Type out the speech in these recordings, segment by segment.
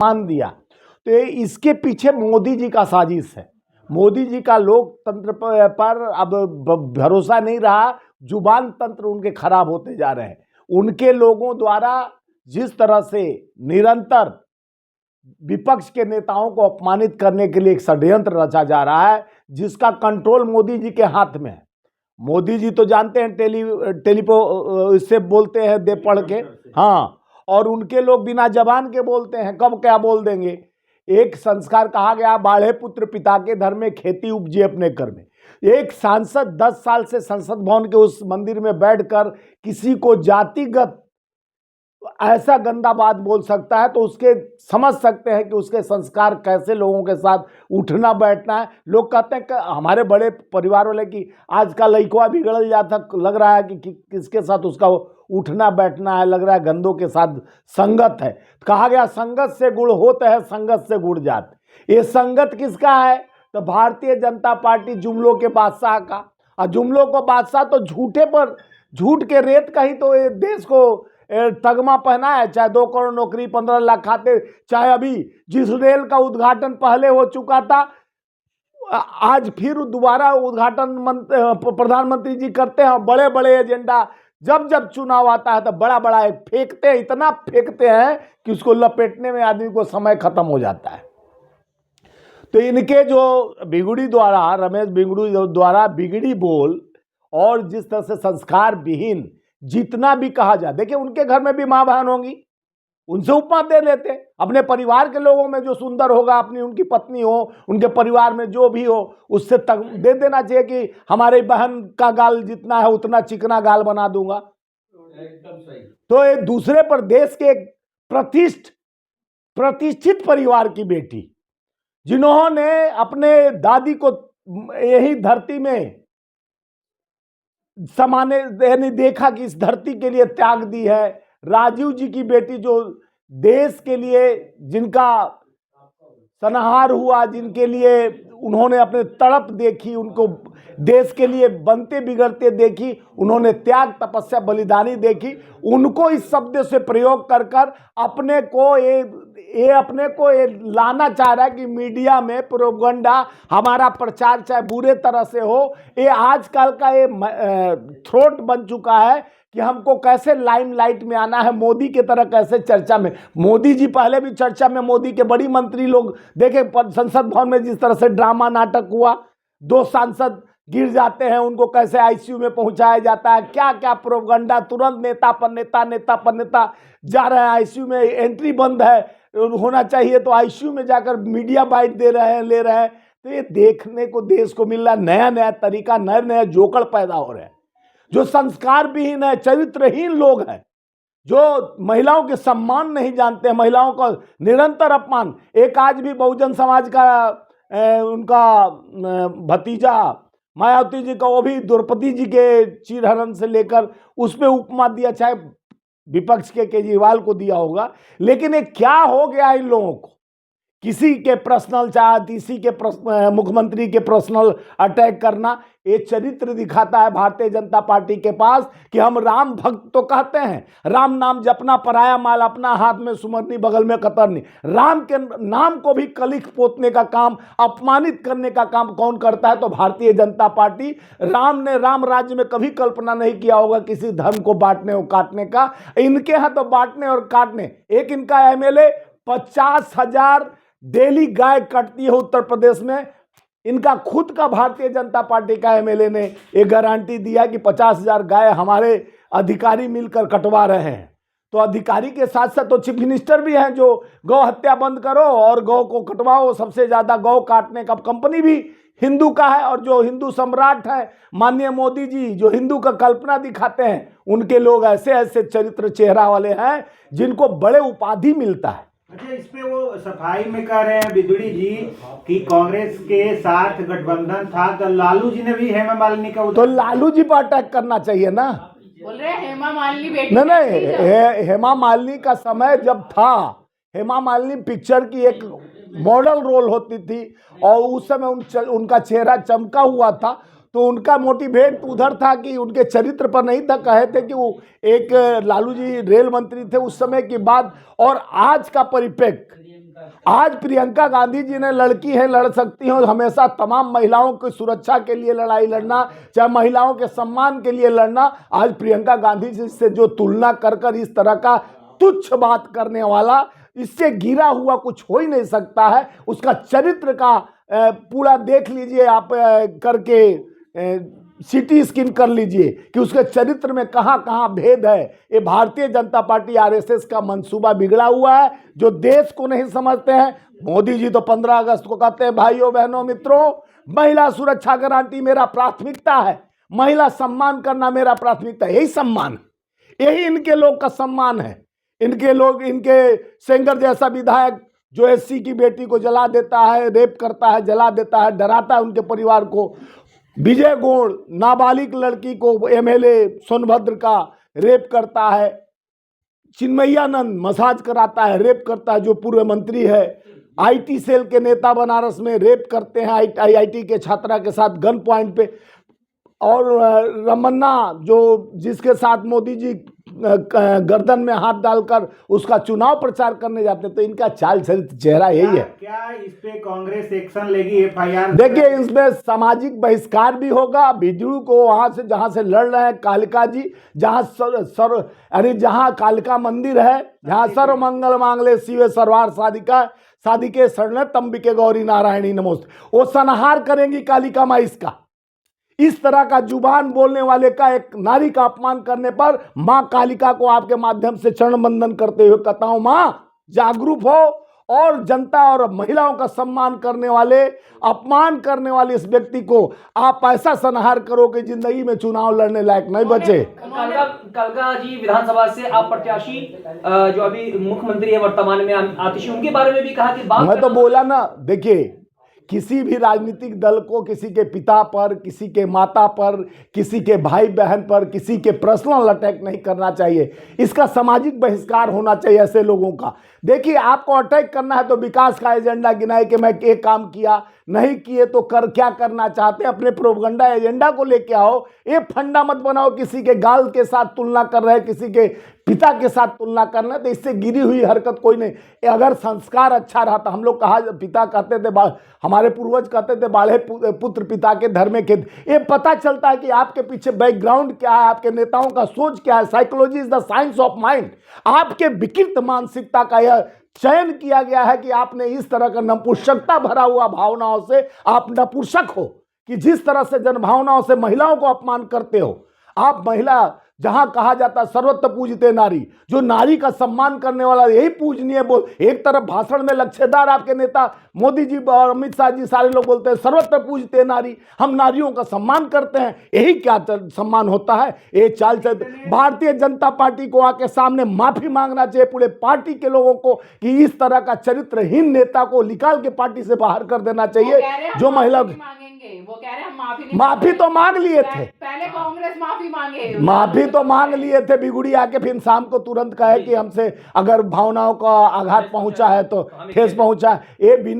मान दिया। तो इसके पीछे मोदी जी का साजिश है। मोदी जी का लोकतंत्र पर अब भरोसा नहीं रहा, जुबान तंत्र उनके खराब होते जा रहे हैं। उनके लोगों द्वारा जिस तरह से निरंतर विपक्ष के नेताओं को अपमानित करने के लिए एक षड्यंत्र रचा जा रहा है, जिसका कंट्रोल मोदी जी के हाथ में है। मोदी जी तो जानते हैं टेलीपो इससे बोलते हैं दे पढ़ के, हाँ, और उनके लोग बिना जबान के बोलते हैं, कब क्या बोल देंगे। एक संस्कार कहा गया, बाढ़े पुत्र पिता के धर्म में, खेती उपजे अपने कर में। एक सांसद 10 साल से संसद भवन के उस मंदिर में बैठकर किसी को जातिगत ऐसा गंदा बात बोल सकता है, तो उसके समझ सकते हैं कि उसके संस्कार कैसे लोगों के साथ उठना बैठना है। लोग कहते हैं कि हमारे बड़े परिवार वाले की आज का लइकवा बिगड़ल जाता, लग रहा है कि किसके साथ उसका उठना बैठना है, लग रहा है गंदों के साथ संगत है। कहा गया संगत से गुड़ होता है, संगत से गुड़ जात। ये संगत किसका है? तो भारतीय जनता पार्टी जुमलों के बादशाह का। और जुमलों को बादशाह तो झूठे पर झूठ के रेत का ही तो ये देश को तगमा पहना है। चाहे 2 करोड़ नौकरी, 15 लाख खाते, चाहे अभी जिस रेल का उद्घाटन पहले हो चुका था, आज फिर दोबारा उद्घाटन प्रधानमंत्री जी करते हैं। बड़े बड़े एजेंडा जब जब चुनाव आता है तो बड़ा बड़ा फेंकते हैं, इतना फेंकते हैं कि उसको लपेटने में आदमी को समय खत्म हो जाता है। तो इनके जो बिगुड़ी द्वारा, रमेश बिगुड़ी द्वारा बिगड़ी बोल और जिस तरह से संस्कार विहीन जितना भी कहा जाए, देखिए उनके घर में भी माँ बहन होंगी, उनसे उपमा दे लेते। अपने परिवार के लोगों में जो सुंदर होगा, अपनी उनकी पत्नी हो, उनके परिवार में जो भी हो, उससे तक दे देना चाहिए कि हमारे बहन का गाल जितना है उतना चिकना गाल बना दूंगा। एकदम सही। तो एक दूसरे पर देश के एक प्रतिष्ठित परिवार की बेटी, जिन्होंने अपने दादी को यही धरती में समाने यानी देखा कि इस धरती के लिए त्याग दी है, राजीव जी की बेटी जो देश के लिए जिनका सनहार हुआ, जिनके लिए उन्होंने अपने तड़प देखी, उनको देश के लिए बनते बिगड़ते देखी, उन्होंने त्याग तपस्या बलिदानी देखी, उनको इस शब्द से प्रयोग कर कर अपने को ये लाना चाह रहा है कि मीडिया में प्रोपगंडा, हमारा प्रचार चाहे बुरे तरह से हो, ये आजकल का ये थ्रोट बन चुका है कि हमको कैसे लाइमलाइट में आना है, मोदी के तरह कैसे चर्चा में। मोदी जी पहले भी चर्चा में, मोदी के बड़ी मंत्री लोग देखे संसद भवन में जिस तरह से ड्रामा नाटक हुआ, 2 सांसद गिर जाते हैं, उनको कैसे आईसीयू में पहुंचाया जाता है, क्या क्या प्रोपगंडा, तुरंत नेता पर नेता जा रहे हैं आईसीयू में, एंट्री बंद है, होना चाहिए तो आईसीयू में जाकर मीडिया बाइट दे रहे हैं, ले रहे हैं। तो ये देखने को देश को मिल रहा, नया नया तरीका, नए नए जोकड़ पैदा हो रहे हैं, जो संस्कार विहीन है, चरित्रहीन लोग हैं, जो महिलाओं के सम्मान नहीं जानते हैं, महिलाओं का निरंतर अपमान। एक आज भी बहुजन समाज का उनका भतीजा मायावती जी का, वो भी द्रौपदी जी के चीरहरण से लेकर उस पर उपमा दिया, चाहे विपक्ष के केजरीवाल को दिया होगा। लेकिन ये क्या हो गया इन लोगों को, किसी के पर्सनल, चाहे किसी के मुख्यमंत्री के पर्सनल अटैक करना, ये चरित्र दिखाता है भारतीय जनता पार्टी के पास कि हम राम भक्त तो कहते हैं, राम नाम जपना पराया माल, अपना हाथ में सुमरनी बगल में कतरनी। राम के नाम को भी कलिख पोतने का काम, अपमानित करने का काम कौन करता है? तो भारतीय जनता पार्टी। राम ने राम राज्य में कभी कल्पना नहीं किया होगा किसी धर्म को बांटने और काटने का। इनके यहाँ तो बांटने और काटने। एक इनका एमएलए 50,000 डेली गाय कटती है उत्तर प्रदेश में। इनका खुद का भारतीय जनता पार्टी का एमएलए ने एक गारंटी दिया कि 50,000 गाय हमारे अधिकारी मिलकर कटवा रहे हैं। तो अधिकारी के साथ साथ तो चीफ मिनिस्टर भी हैं जो गौ हत्या बंद करो और गौ को कटवाओ। सबसे ज्यादा गौ काटने का कंपनी भी हिंदू का है, और जो हिंदू सम्राट है माननीय मोदी जी, जो हिंदू का कल्पना दिखाते हैं, उनके लोग ऐसे ऐसे चरित्र चेहरा वाले हैं जिनको बड़े उपाधि मिलता है। अच्छा, इस पे वो सफाई में कह रहे हैं बिदुड़ी जी कि कांग्रेस के साथ गठबंधन था, तो लालू जी ने भी हेमा मालिनी का, तो लालू जी पर अटैक करना चाहिए ना। बोल रहे हैं हेमा मालिनी बेटी नहीं, हेमा मालिनी का समय जब था, हेमा मालिनी पिक्चर की एक मॉडल रोल होती थी और उस समय उनका चेहरा चमका हुआ था, तो उनका मोटिवेट उधर था कि उनके चरित्र पर नहीं था। कहे थे कि वो एक लालू जी रेल मंत्री थे उस समय की बात, और आज का परिप्रेक्ष्य आज प्रियंका गांधी जी ने लड़की है, लड़ सकती हैं, हमेशा तमाम महिलाओं की सुरक्षा के लिए लड़ाई लड़ना, चाहे महिलाओं के सम्मान के लिए लड़ना। आज प्रियंका गांधी जी से जो तुलना कर कर इस तरह का तुच्छ बात करने वाला, इससे गिरा हुआ कुछ हो ही नहीं सकता है। उसका चरित्र का पूरा देख लीजिए आप करके सिटी स्किन कर लीजिए कि उसके चरित्र में कहाँ कहाँ भेद है। ये भारतीय जनता पार्टी आरएसएस का मंसूबा बिगड़ा हुआ है, जो देश को नहीं समझते हैं। मोदी जी तो 15 अगस्त को कहते हैं, भाइयों बहनों मित्रों, महिला सुरक्षा गारंटी मेरा प्राथमिकता है, महिला सम्मान करना मेरा प्राथमिकता है। यही सम्मान, यही इनके लोग का सम्मान है। इनके लोग, इनके सेंगर जैसा विधायक जो एससी की बेटी को जला देता है, रेप करता है, जला देता है, डराता है उनके परिवार को। विजय गौड़ नाबालिग लड़की को एमएलए सोनभद्र का रेप करता है। चिन्मयानंद मसाज कराता है, रेप करता है, जो पूर्व मंत्री है। आईटी सेल के नेता बनारस में रेप करते हैं आईआईटी के छात्रा के साथ गन पॉइंट पे। और रमन्ना जो जिसके साथ मोदी जी गर्दन में हाथ डालकर उसका चुनाव प्रचार करने जाते, तो इनका चाल चरित्र चेहरा यही है। क्या इस पे कांग्रेस एक्शन लेगी, एफआईआर? देखिए, इसमें सामाजिक बहिष्कार भी होगा। बीडीयू को वहां से जहां से लड़ रहे हैं कालिका जी, जहां यानी जहां कालिका मंदिर है, जहां सर्व मंगल मांगले शिवे सर्वार साधिके शरण तंबिके गौरी नारायणी नमोस्त, वो सनहार करेंगी कालिका माँ इसका। इस तरह का जुबान बोलने वाले का, एक नारी का अपमान करने पर मां कालिका को आपके माध्यम से चरण बंदन करते हुए कहता हूं, मां जागरूक हो और जनता और महिलाओं का सम्मान करने वाले, अपमान करने वाले इस व्यक्ति को आप ऐसा संहार करो कि जिंदगी में चुनाव लड़ने लायक नहीं बचे। कालका जी विधानसभा से आप प्रत्याशी जो अभी मुख्यमंत्री है वर्तमान में आतिशी, उनके बारे में भी कहा कि मैं तो बोला ना, देखिए किसी भी राजनीतिक दल को किसी के पिता पर, किसी के माता पर, किसी के भाई बहन पर, किसी के पर्सनल अटैक नहीं करना चाहिए। इसका सामाजिक बहिष्कार होना चाहिए ऐसे लोगों का। देखिए, आपको अटैक करना है तो विकास का एजेंडा गिनाए कि मैं एक काम किया, नहीं किए तो क्या करना चाहते हैं, अपने प्रोपगंडा एजेंडा को लेके आओ। ये फंडा मत बनाओ किसी के गाल के साथ तुलना कर रहे हैं, किसी के पिता के साथ तुलना करना, तो इससे गिरी हुई हरकत कोई नहीं। अगर संस्कार अच्छा रहता, हम लोग कहा, पिता कहते थे, हमारे पूर्वज कहते थे, बाढ़े पुत्र पिता के धर्म के। ये पता चलता है कि आपके पीछे बैकग्राउंड क्या है, आपके नेताओं का सोच क्या है। Psychology is the science of mind. आपके विकृत मानसिकता का यह चयन किया गया है कि आपने इस तरह का नपुंसकता भरा हुआ भावनाओं से, आप नपुंसक हो कि जिस तरह से जनभावनाओं से महिलाओं को अपमान करते हो। आप महिला, जहां कहा जाता है सर्वत्र पूजते नारी, जो नारी का सम्मान करने वाला, यही पूजनीय बोल। एक तरफ भाषण में लच्छेदार आपके नेता मोदी जी और अमित शाह जी सारे लोग बोलते हैं सर्वत्र पूजते नारी, हम नारियों का सम्मान करते हैं। यही क्या सम्मान होता है? ये चाल चल। भारतीय जनता पार्टी को आके सामने माफी मांगना चाहिए पूरे पार्टी के लोगों को कि इस तरह का चरित्रहीन नेता को निकाल के पार्टी से बाहर कर देना चाहिए। जो महिला, वो कह रहे हैं हम माफी तो मांग लिए थे, पहले कांग्रेस माफी मांगे, माफी तो मांग लिए थे। बिगुड़ी आके फिर शाम को तुरंत कहे कि हमसे अगर भावनाओं का आघात पहुंचा है तो ठेस पहुंचा है। ये बिना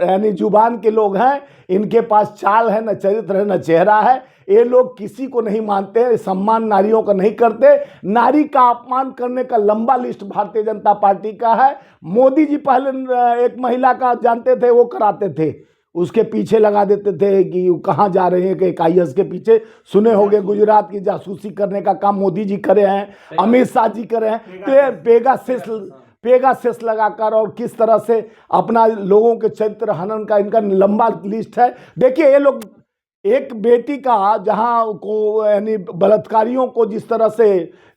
यानी जुबान के लोग हैं, इनके पास चाल है, न चरित्र है, न चेहरा है। ये लोग किसी को नहीं मानते हैं, सम्मान नारियों का नहीं करते। नारी का अपमान करने का लंबा लिस्ट भारतीय जनता पार्टी का है। मोदी जी पहले एक महिला का जानते थे, वो कराते थे, उसके पीछे लगा देते थे कि कहाँ जा रहे हैं, कि IAS के पीछे सुने होंगे गुजरात की जासूसी करने का काम मोदी जी करे हैं, अमित शाह जी करे हैं। तो पेगासेस लगाकर और किस तरह से अपना लोगों के चरित्र हनन का इनका लंबा लिस्ट है। देखिए, ये लोग एक बेटी का जहां को यानी बलात्कारियों को जिस तरह से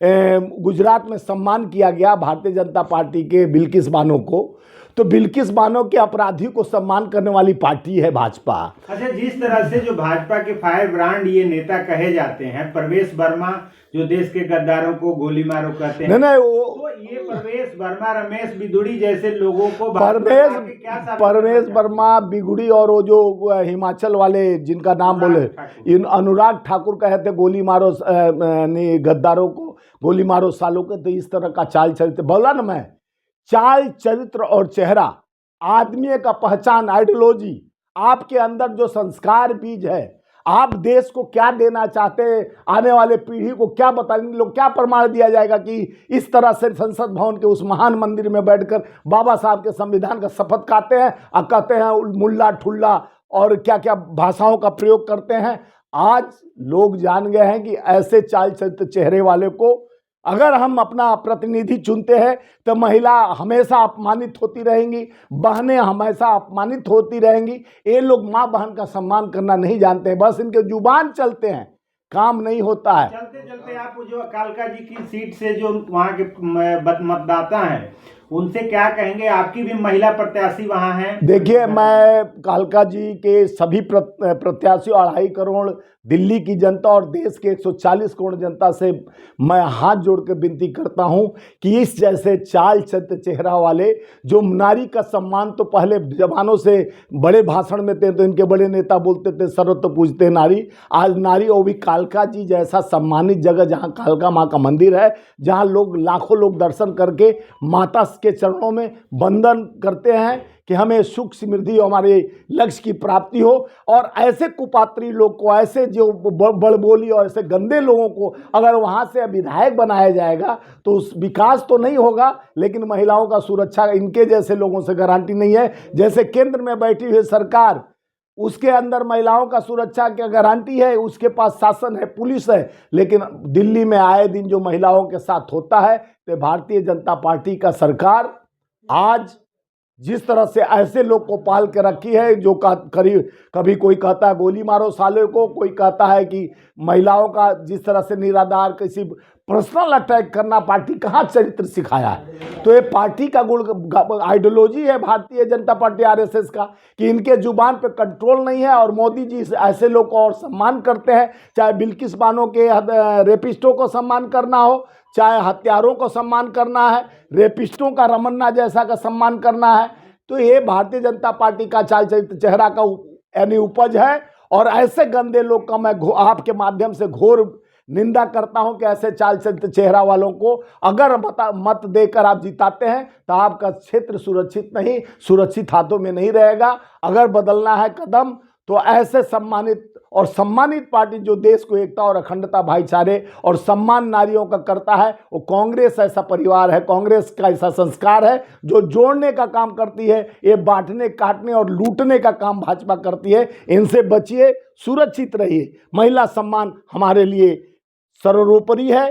गुजरात में सम्मान किया गया भारतीय जनता पार्टी के बिल्किस बानो को, तो बिल्किस बानो के अपराधी को सम्मान करने वाली पार्टी है भाजपा। अच्छा, जिस तरह से जो भाजपा के फायर ब्रांड ये नेता कहे जाते हैं, परवेश वर्मा जो देश के गद्दारों को गोली मारो कहते हैं, नहीं वो तो ये परवेश वर्मा, रमेश बिदुड़ी जैसे लोगों को परवेश वर्मा, बिगुड़ी और वो जो हिमाचल वाले जिनका नाम बोले अनुराग ठाकुर कहे थे गोली मारो गद्दारों को, गोली मारो सालों के। तो इस तरह का चाल चरित्र बोला ना मैं, चाल चरित्र और चेहरा आदमी का पहचान, आइडियोलॉजी, आपके अंदर जो संस्कार बीज है, आप देश को क्या देना चाहते हैं, आने वाले पीढ़ी को क्या बताएंगे, लोग क्या प्रमाण दिया जाएगा कि इस तरह से संसद भवन के उस महान मंदिर में बैठकर बाबा साहब के संविधान का शपथ खाते हैं और कहते हैं मुल्ला ठुल्ला और क्या क्या भाषाओं का प्रयोग करते हैं। आज लोग जान गए हैं कि ऐसे चाल चरित्र चेहरे वाले को अगर हम अपना प्रतिनिधि चुनते हैं तो महिला हमेशा अपमानित होती रहेंगी, बहनें हमेशा अपमानित होती रहेंगी। ये लोग माँ बहन का सम्मान करना नहीं जानते हैं, बस इनके जुबान चलते हैं, काम नहीं होता है। चलते चलते आप जो कालका जी की सीट से जो वहाँ के मतदाता हैं उनसे क्या कहेंगे? आपकी भी महिला प्रत्याशी वहाँ हैं। देखिए, मैं कालका जी के सभी प्रत्याशी 2.5 करोड़ दिल्ली की जनता और देश के 140 करोड़ जनता से मैं हाथ जोड़ के विनती करता हूं कि इस जैसे चाल चरित्र चेहरा वाले जो नारी का सम्मान तो पहले जमानों से बड़े भाषण में थे तो इनके बड़े नेता बोलते थे सर्वत्र पूजते नारी, आज नारी और भी कालका जी जैसा सम्मानित जगह जहां कालका माँ का मंदिर है, जहां लोग लाखों लोग दर्शन करके माता के चरणों में वंदन करते हैं कि हमें सुख समृद्धि और हमारे लक्ष्य की प्राप्ति हो। और ऐसे कुपात्री लोग को, ऐसे जो बड़बोली और ऐसे गंदे लोगों को अगर वहाँ से विधायक बनाया जाएगा तो उस विकास तो नहीं होगा, लेकिन महिलाओं का सुरक्षा इनके जैसे लोगों से गारंटी नहीं है। जैसे केंद्र में बैठी हुई सरकार, उसके अंदर महिलाओं का सुरक्षा की गारंटी है, उसके पास शासन है, पुलिस है, लेकिन दिल्ली में आए दिन जो महिलाओं के साथ होता है तो भारतीय जनता पार्टी का सरकार आज जिस तरह से ऐसे लोग को पाल के रखी है जो कभी कोई कहता है गोली मारो साले को, कोई कहता है कि महिलाओं का जिस तरह से निराधार किसी पर्सनल अटैक करना पार्टी कहाँ चरित्र सिखाया है। तो ये पार्टी का गुण आइडियोलॉजी है भारतीय जनता पार्टी आरएसएस का कि इनके जुबान पे कंट्रोल नहीं है और मोदी जी ऐसे लोग को और सम्मान करते हैं, चाहे बिल्किस बानो के रेपिस्टों को सम्मान करना हो, चाहे हत्यारों को सम्मान करना है, रेपिस्टों का रमन्ना जैसा का सम्मान करना है। तो ये भारतीय जनता पार्टी का चाल चरित्र चेहरा का यानी उपज है और ऐसे गंदे लोग का मैं आपके माध्यम से घोर निंदा करता हूं कि ऐसे चाल चरित्र चेहरा वालों को अगर मत देकर आप जिताते हैं तो आपका क्षेत्र सुरक्षित नहीं, सुरक्षित हाथों में नहीं रहेगा। अगर बदलना है कदम तो ऐसे सम्मानित पार्टी जो देश को एकता और अखंडता, भाईचारे और सम्मान नारियों का करता है, वो कांग्रेस ऐसा परिवार है, कांग्रेस का ऐसा संस्कार है जो जोड़ने का काम करती है। ये बांटने, काटने और लूटने का काम भाजपा करती है। इनसे बचिए, सुरक्षित रहिए। महिला सम्मान हमारे लिए सर्वोपरि है।